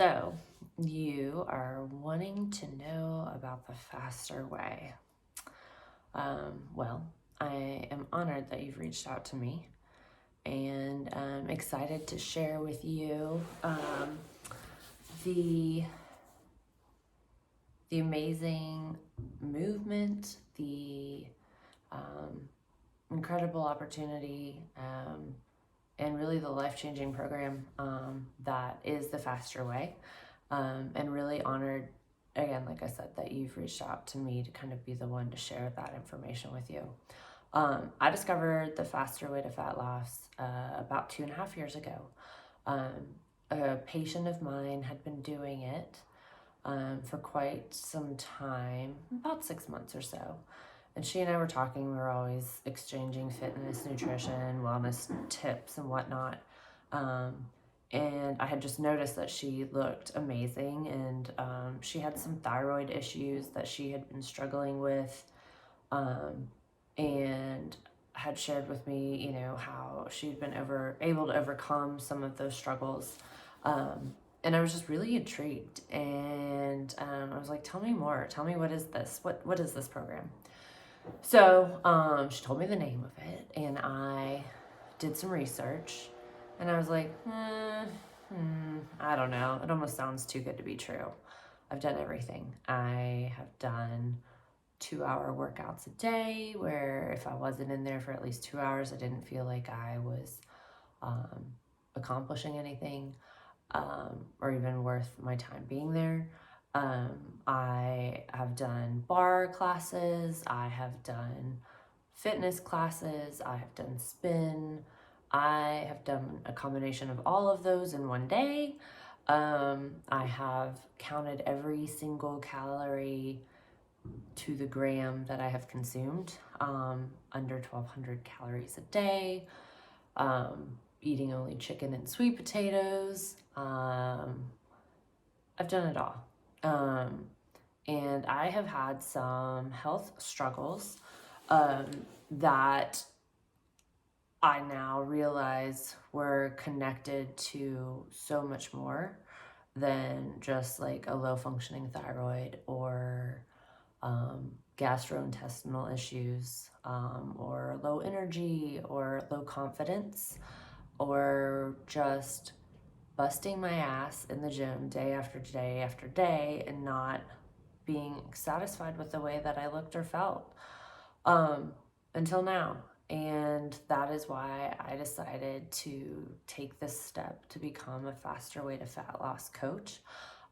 So, you are wanting to know about the faster way. Well, I am honored that you've reached out to me and I'm excited to share with you the the amazing movement, the incredible opportunity, and really the life-changing program that is the faster way. And really honored, again, like I said, that you've reached out to me to kind of be the one to share that information with you. I discovered the faster way to fat loss about 2.5 years ago. A patient of mine had been doing it for quite some time, about 6 months or so. And she and I were talking, we were always exchanging fitness, nutrition, wellness tips and whatnot. And I had just noticed that she looked amazing, and she had some thyroid issues that she had been struggling with, and had shared with me, how she'd been able to overcome some of those struggles. And I was just really intrigued, and I was like, "Tell me more. Tell me, what is this? What is this program?" So she told me the name of it, and I did some research, and I was like, I don't know. It almost sounds too good to be true. I've done everything. I have done 2-hour workouts a day, where if I wasn't in there for at least 2 hours, I didn't feel like I was accomplishing anything, or even worth my time being there. I have done bar classes, I have done fitness classes, I have done spin, I have done a combination of all of those in one day. I have counted every single calorie to the gram that I have consumed, under 1,200 calories a day, eating only chicken and sweet potatoes. I've done it all. And I have had some health struggles that I now realize were connected to so much more than just like a low functioning thyroid, or gastrointestinal issues, or low energy, or low confidence, or just busting my ass in the gym day after day after day and not being satisfied with the way that I looked or felt, until now. And that is why I decided to take this step to become a faster way to fat loss coach.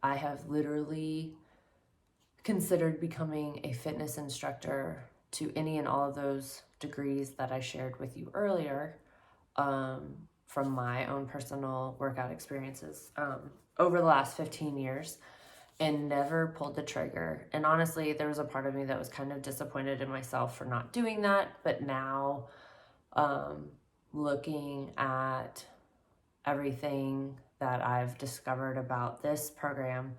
I have literally considered becoming a fitness instructor to any and all of those degrees that I shared with you earlier, from my own personal workout experiences over the last 15 years, and never pulled the trigger. And honestly, there was a part of me that was kind of disappointed in myself for not doing that. But now, looking at everything that I've discovered about this program,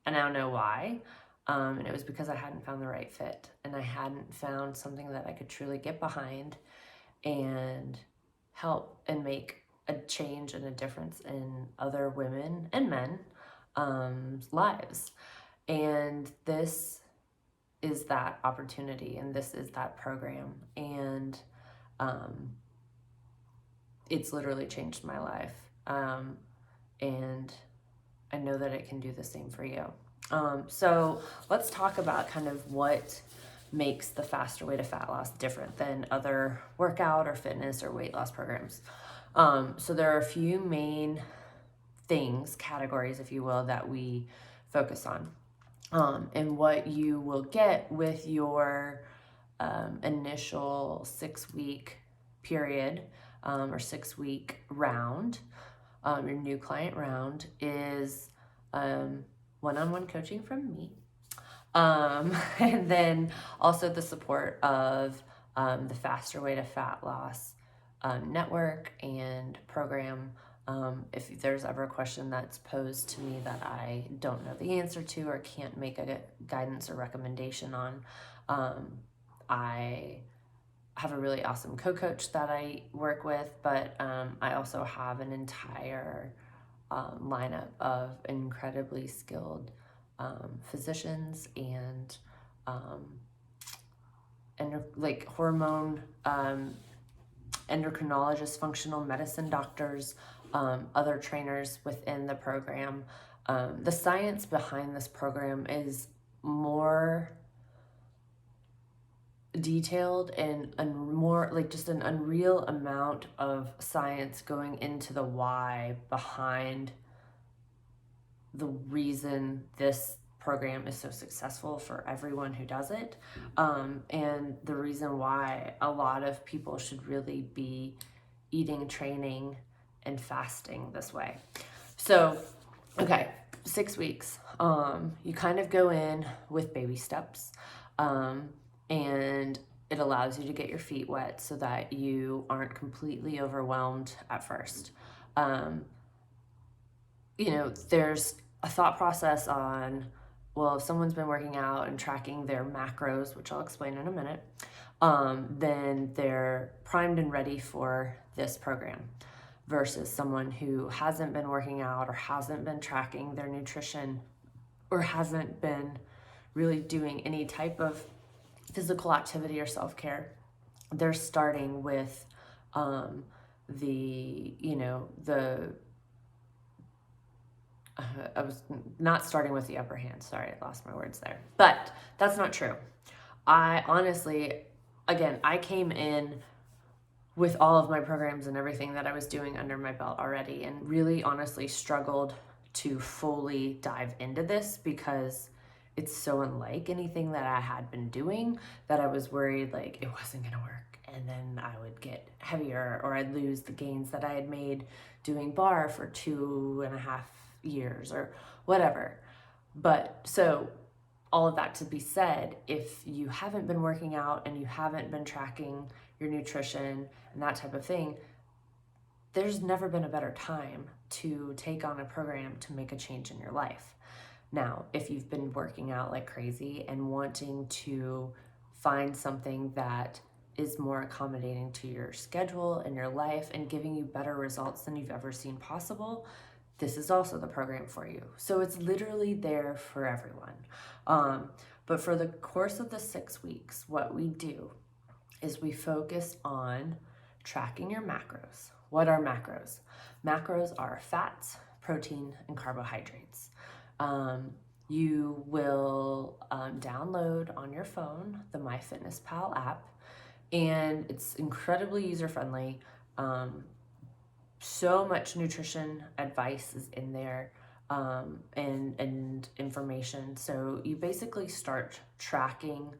I now know why. And it was because I hadn't found the right fit, and I hadn't found something that I could truly get behind and help and make a change and a difference in other women and men lives. And this is that opportunity, and this is that program. And it's literally changed my life. And I know that it can do the same for you. So let's talk about kind of what makes the faster way to fat loss different than other workout or fitness or weight loss programs. So there are a few main things, categories, if you will, that we focus on. And what you will get with your initial 6-week period, or 6-week round, your new client round, is one-on-one coaching from me. And then also the support of the Faster Way to Fat Loss network and program. If there's ever a question that's posed to me that I don't know the answer to or can't make a guidance or recommendation on, I have a really awesome co-coach that I work with, but I also have an entire lineup of incredibly skilled physicians and like hormone endocrinologists, functional medicine doctors, other trainers within the program. The science behind this program is more detailed and more like just an unreal amount of science going into the why behind the reason this program is so successful for everyone who does it, and the reason why a lot of people should really be eating, training, and fasting this way. So, okay, 6 weeks. You kind of go in with baby steps, and it allows you to get your feet wet so that you aren't completely overwhelmed at first. There's a thought process on, well, if someone's been working out and tracking their macros, which I'll explain in a minute, then they're primed and ready for this program, versus someone who hasn't been working out or hasn't been tracking their nutrition or hasn't been really doing any type of physical activity or self-care. They're starting with I was not starting with the upper hand. Sorry, I lost my words there. But that's not true. I honestly, again, I came in with all of my programs and everything that I was doing under my belt already, and really honestly struggled to fully dive into this because it's so unlike anything that I had been doing that I was worried like it wasn't gonna work, and then I would get heavier or I'd lose the gains that I had made doing bar for 2.5 years or whatever. But so all of that to be said, if you haven't been working out and you haven't been tracking your nutrition and that type of thing, there's never been a better time to take on a program to make a change in your life. Now, if you've been working out like crazy and wanting to find something that is more accommodating to your schedule and your life and giving you better results than you've ever seen possible, this is also the program for you. So it's literally there for everyone. But for the course of the 6 weeks, what we do is we focus on tracking your macros. What are macros? Macros are fats, protein, and carbohydrates. You will download on your phone the MyFitnessPal app, and it's incredibly user-friendly. So much nutrition advice is in there, and information. So you basically start tracking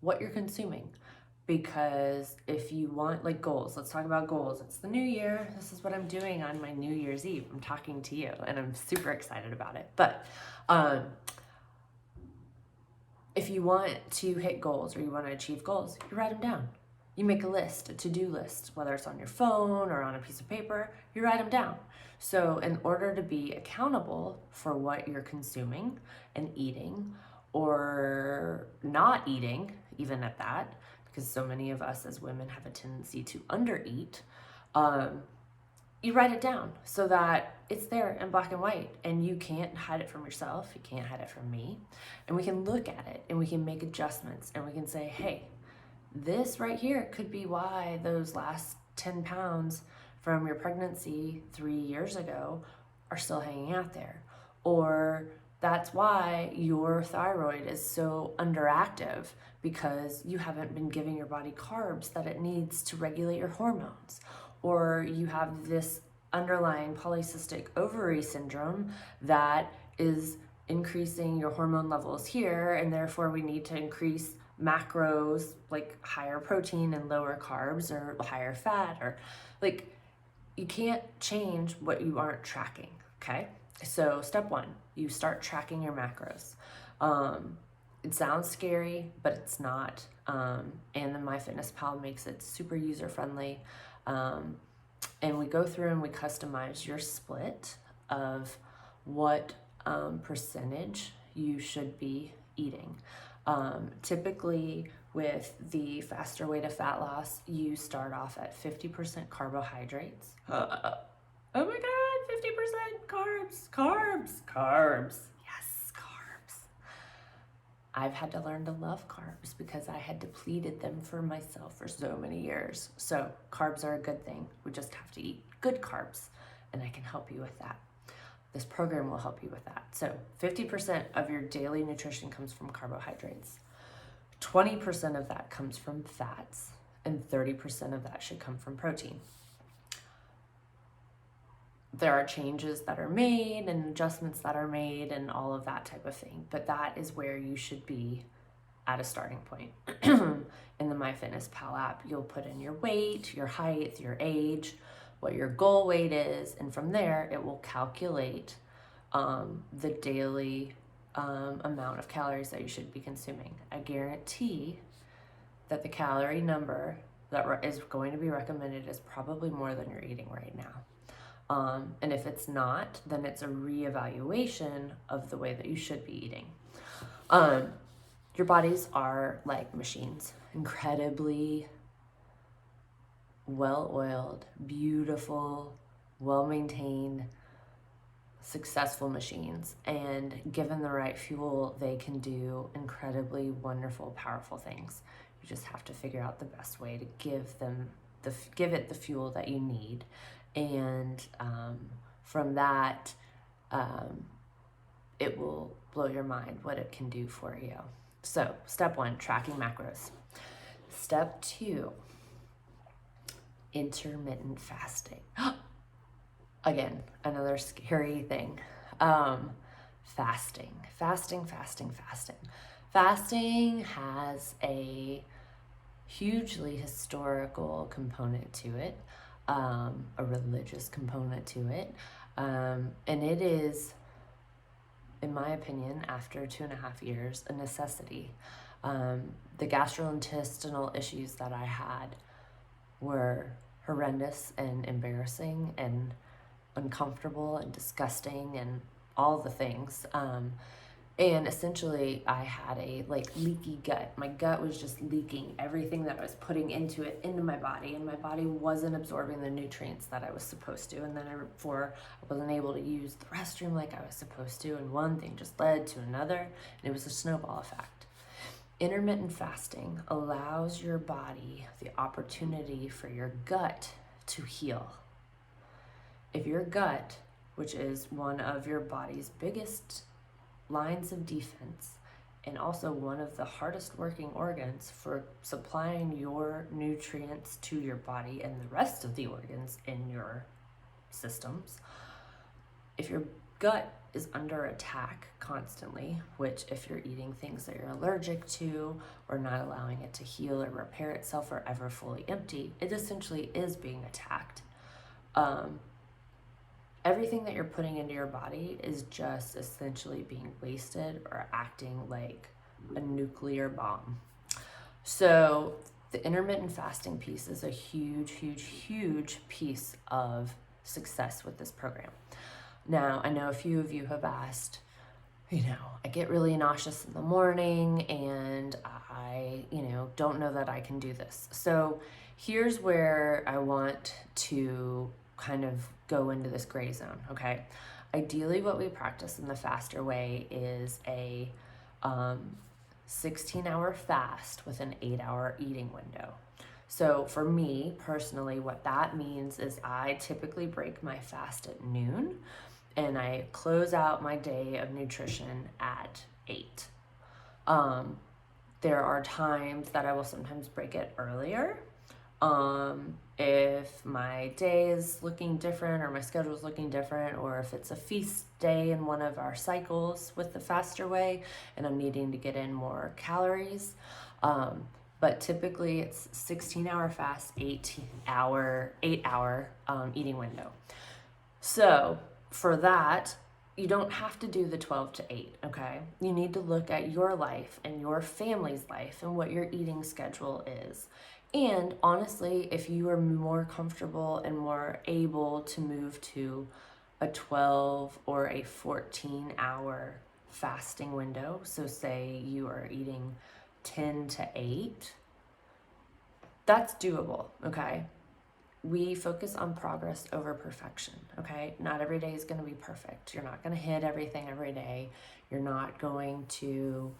what you're consuming. Because if you want like goals, let's talk about goals. It's the new year. This is what I'm doing on my New Year's Eve. I'm talking to you and I'm super excited about it. But if you want to hit goals or you want to achieve goals, you write them down. You make a list, a to-do list, whether it's on your phone or on a piece of paper, you write them down. So in order to be accountable for what you're consuming and eating or not eating, even at that, because so many of us as women have a tendency to undereat, you write it down so that it's there in black and white and you can't hide it from yourself, you can't hide it from me, and we can look at it and we can make adjustments and we can say, hey, this right here could be why those last 10 pounds from your pregnancy 3 years ago are still hanging out there. Or that's why your thyroid is so underactive, because you haven't been giving your body carbs that it needs to regulate your hormones. Or you have this underlying polycystic ovary syndrome that is increasing your hormone levels here, and therefore we need to increase macros like higher protein and lower carbs or higher fat, or like you can't change what you aren't tracking. Okay, so step one, you start tracking your macros. It sounds scary, but it's not, and the MyFitnessPal makes it super user friendly, and we go through and we customize your split of what percentage you should be eating. Typically with the faster way to fat loss, you start off at 50% carbohydrates. Oh my God, 50% carbs, carbs, carbs. Yes, carbs. I've had to learn to love carbs because I had depleted them for myself for so many years. So carbs are a good thing. We just have to eat good carbs, and I can help you with that. This program will help you with that. So 50% of your daily nutrition comes from carbohydrates. 20% of that comes from fats, and 30% of that should come from protein. There are changes that are made and adjustments that are made and all of that type of thing, but that is where you should be at a starting point. In the MyFitnessPal app, you'll put in your weight, your height, your age, what your goal weight is, and from there it will calculate the daily amount of calories that you should be consuming. I guarantee that the calorie number that is going to be recommended is probably more than you're eating right now. And if it's not, then it's a reevaluation of the way that you should be eating. Your bodies are like machines, incredibly well-oiled, beautiful, well-maintained, successful machines. And given the right fuel, they can do incredibly wonderful, powerful things. You just have to figure out the best way to give it the fuel that you need. And from that, it will blow your mind what it can do for you. So, step 1, tracking macros. Step 2, intermittent fasting. Again, another scary thing. Fasting. Fasting has a hugely historical component to it, a religious component to it, and it is, in my opinion, after 2.5 years, a necessity. The gastrointestinal issues that I had were horrendous and embarrassing and uncomfortable and disgusting and all the things. And essentially I had a leaky gut. My gut was just leaking everything that I was putting into my body, and my body wasn't absorbing the nutrients that I was supposed to. And then I wasn't able to use the restroom like I was supposed to, and one thing just led to another, and it was a snowball effect. Intermittent fasting allows your body the opportunity for your gut to heal. If your gut, which is one of your body's biggest lines of defense and also one of the hardest working organs for supplying your nutrients to your body and the rest of the organs in your systems, if your gut is under attack constantly, which if you're eating things that you're allergic to or not allowing it to heal or repair itself or ever fully empty, it essentially is being attacked. Everything that you're putting into your body is just essentially being wasted or acting like a nuclear bomb. So the intermittent fasting piece is a huge piece of success with this program. Now, I know a few of you have asked, I get really nauseous in the morning and I, don't know that I can do this. So here's where I want to kind of go into this gray zone, okay? Ideally, what we practice in the faster way is a 16-hour fast with an 8-hour eating window. So for me personally, what that means is I typically break my fast at noon and I close out my day of nutrition at 8. There are times that I will sometimes break it earlier. If my day is looking different or my schedule is looking different, or if it's a feast day in one of our cycles with the faster way and I'm needing to get in more calories. But typically it's 16-hour fast, 8-hour eating window. So for that, you don't have to do the 12 to 8, okay? You need to look at your life and your family's life and what your eating schedule is. And honestly, if you are more comfortable and more able to move to a 12 or a 14-hour fasting window, so say you are eating 10 to 8, that's doable, okay? we focus on progress over perfection, okay? Not every day is going to be perfect. You're not going to hit everything every day. You're not going to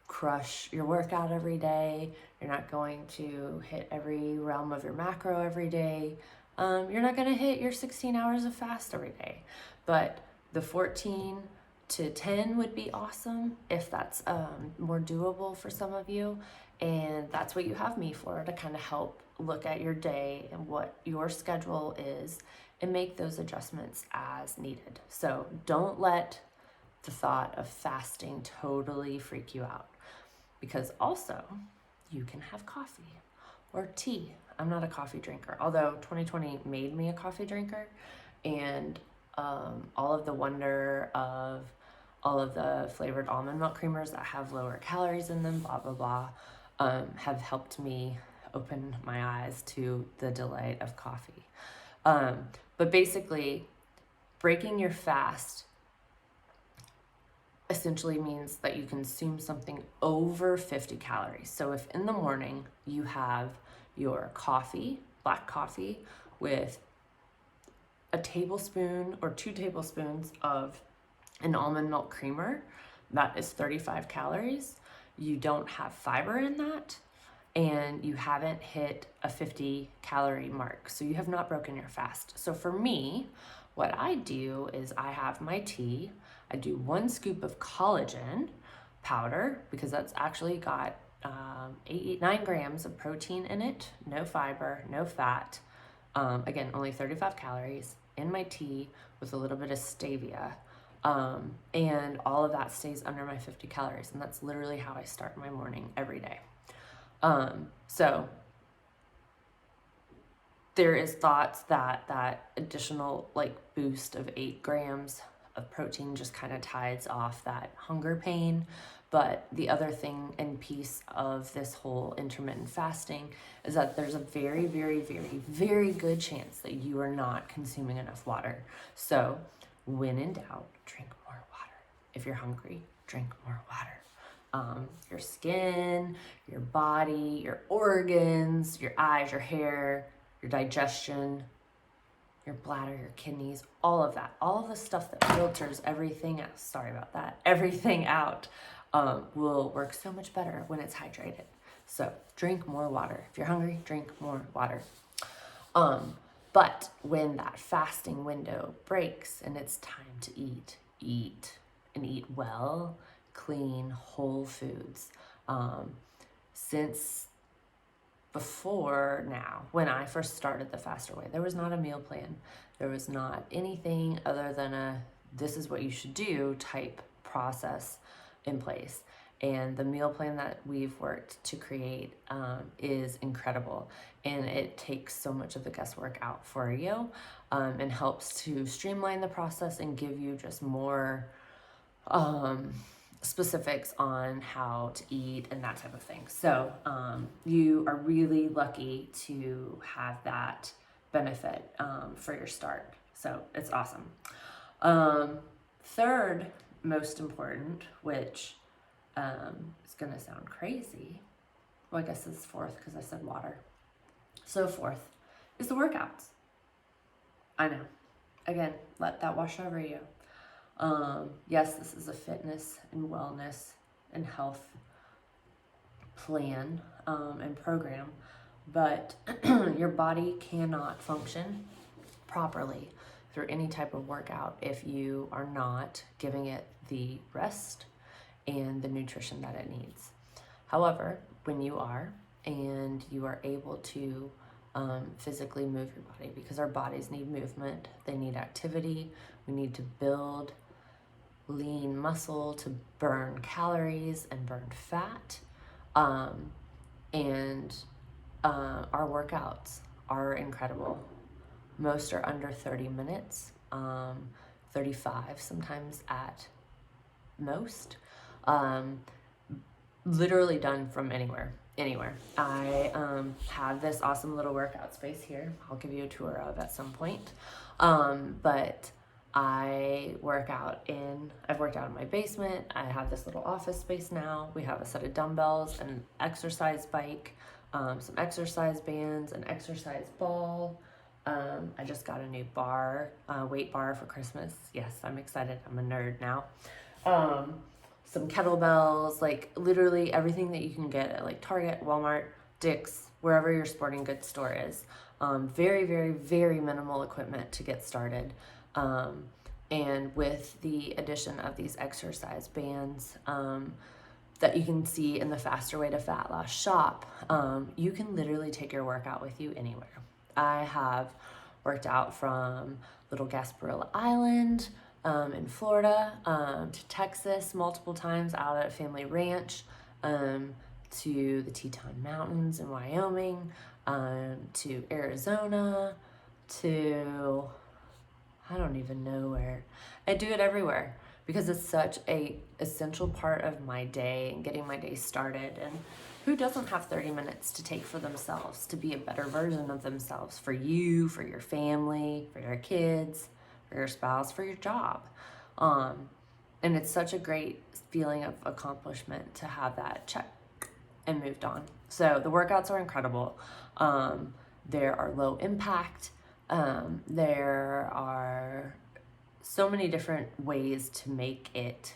crush your workout every day. You're not going to hit every realm of your macro every day. You're not going to hit your 16 hours of fast every day. But the 14 to 10 would be awesome if that's more doable for some of you. And that's what you have me for, to kind of help look at your day and what your schedule is and make those adjustments as needed. So don't let the thought of fasting totally freak you out, because also you can have coffee or tea. I'm not a coffee drinker, although 2020 made me a coffee drinker, and all of the wonder of all of the flavored almond milk creamers that have lower calories in them, blah, blah, blah, have helped me open my eyes to the delight of coffee. But basically, breaking your fast essentially means that you consume something over 50 calories. So if in the morning you have your coffee, black coffee, with a tablespoon or 2 tablespoons of an almond milk creamer, that is 35 calories. You don't have fiber in that, and you haven't hit a 50 calorie mark. So you have not broken your fast. So for me, what I do is I have my tea. I do 1 scoop of collagen powder, because that's actually got 9 grams of protein in it, no fiber, no fat. Again, only 35 calories in my tea with a little bit of stevia. And all of that stays under my 50 calories. And that's literally how I start my morning every day. So there is thoughts that that additional like boost of 8 grams of protein just kind of tides off that hunger pain. But the other thing and piece of this whole intermittent fasting is that there's a very, very, very, very good chance that you are not consuming enough water. So when in doubt, drink more water. If you're hungry, drink more water. Your skin, your body, your organs, your eyes, your hair, your digestion, your bladder, your kidneys, all of that, all of the stuff that filters everything out, everything out, will work so much better when it's hydrated. So drink more water. If you're hungry, drink more water. But when that fasting window breaks and it's time to eat and eat well, clean, whole foods. Since before now, when I first started the Faster Way, there was not a meal plan. There was not anything other than a this is what you should do type process in place. And the meal plan that we've worked to create is incredible. And it takes so much of the guesswork out for you, and helps to streamline the process and give you just more specifics on how to eat and that type of thing. So you are really lucky to have that benefit for your start. So it's awesome. Third most important, which is going to sound crazy. Well, I guess it's fourth because I said water. So fourth is the workouts. I know. Again, let that wash over you. Yes, this is a fitness and wellness and health plan and program, but your body cannot function properly through any type of workout if you are not giving it the rest and the nutrition that it needs. However, when you are, and you are able to physically move your body, because our bodies need movement, they need activity, we need to build lean muscle to burn calories and burn fat, and our workouts are incredible. Most are under 30 minutes, 35 sometimes at most. Literally done from anywhere. I have this awesome little workout space here. I'll give you a tour of at some point. But I've worked out in my basement. I have this little office space now. We have a set of dumbbells, an exercise bike, some exercise bands, an exercise ball. I just got a new bar, weight bar for Christmas. Yes, I'm excited. I'm a nerd now. Some kettlebells, like literally everything that you can get at like Target, Walmart, Dick's, wherever your sporting goods store is. Very, very, very minimal equipment to get started. And with the addition of these exercise bands, that you can see in the Faster Way to Fat Loss shop, you can literally take your workout with you anywhere. I have worked out from Little Gasparilla Island in Florida to Texas multiple times out at Family Ranch, to the Teton Mountains in Wyoming, to Arizona, to I don't even know where. I do it everywhere because it's such a essential part of my day and getting my day started. And who doesn't have 30 minutes to take for themselves, to be a better version of themselves, for you, for your family, for your kids, for your spouse, for your job. And it's such a great feeling of accomplishment to have that check and moved on. So the workouts are incredible. There are low impact. There are so many different ways to make it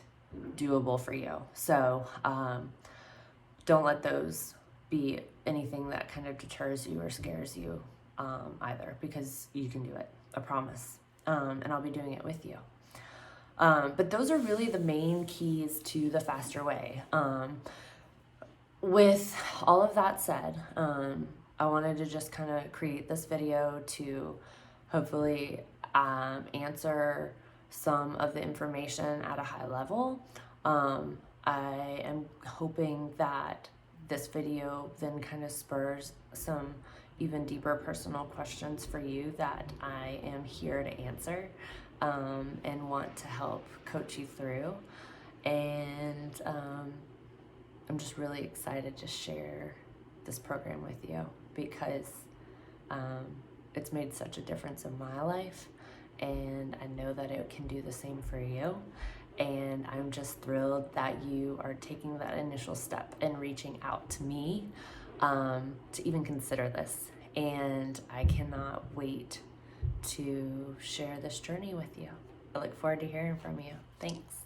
doable for you. So don't let those be anything that kind of deters you or scares you either, because you can do it, I promise. And I'll be doing it with you. But those are really the main keys to the Faster Way. With all of that said, I wanted to just kind of create this video to hopefully answer some of the information at a high level. I am hoping that this video then kind of spurs some even deeper personal questions for you that I am here to answer and want to help coach you through. And I'm just really excited to share this program with you because it's made such a difference in my life, and I know that it can do the same for you. And I'm just thrilled that you are taking that initial step and reaching out to me to even consider this. And I cannot wait to share this journey with you. I look forward to hearing from you. Thanks.